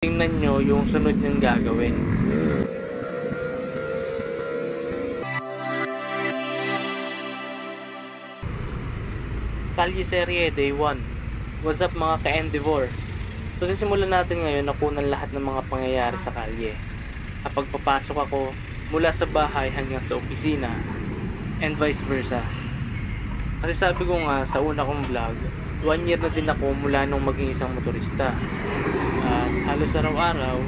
Tingnan nyo yung sunod niyang gagawin. Kalye Serye Day 1. What's up mga ka-Endeavor? So sisimulan natin ngayon na kunan lahat ng mga pangyayari sa kalye. Kapag papasok ako mula sa bahay hanggang sa opisina and vice versa. Kasi sabi ko nga sa una kong vlog, 1 year na din ako mula nung maging isang motorista. At halos araw-araw,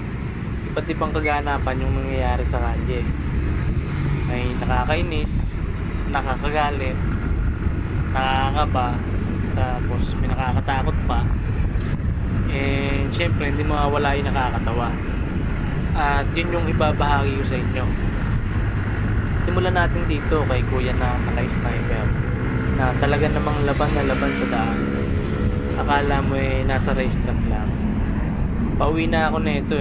iba't ibang kaganapan yung nangyayari sa kalye. May nakakainis, nakakagalit, nakakaba, tapos may nakakatakot pa. And syempre hindi mawawala yung nakakatawa. At yun yung ibabahagi ko sa inyo. Simulan natin dito kay kuya na naka-sniper, na talaga namang laban na laban sa daan. Akala mo nasa race track lang. Pauwi na ako nito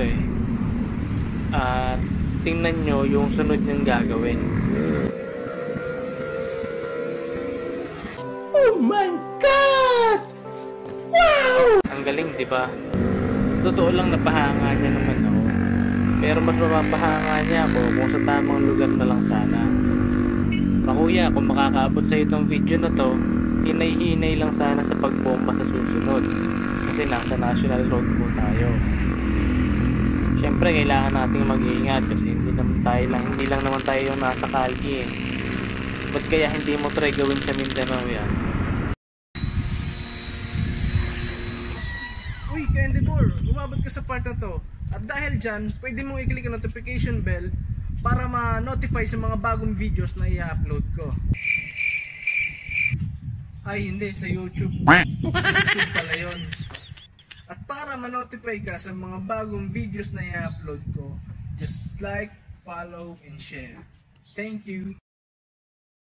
At tingnan nyo yung sunod niyang gagawin. Oh my God! Wow! Ang galing, di ba? Sa totoo lang napahanga niya naman ako. Pero mas mapapahanga niya ako kung sa tamang lugar na lang sana. Kuya, kung makakaabot sa itong video na to, hinay-hinay lang sana sa pagbomba sa susunod. Kasi nasa national road po tayo. Siyempre, kailangan nating mag-iingat kasi hindi lang naman tayo yung nasa kalye. Ba't kaya hindi mo try gawin sa Mindanao yan? Uy, ka-Endeavor, umabot ka sa part na to. At dahil dyan, pwede mong i-click ang notification bell para ma-notify sa mga bagong videos na i-upload ko. Ay, hindi, sa YouTube. Sa YouTube pala yun. At para ma-notify ka sa mga bagong videos na i-upload ko, just like, follow, and share. Thank you!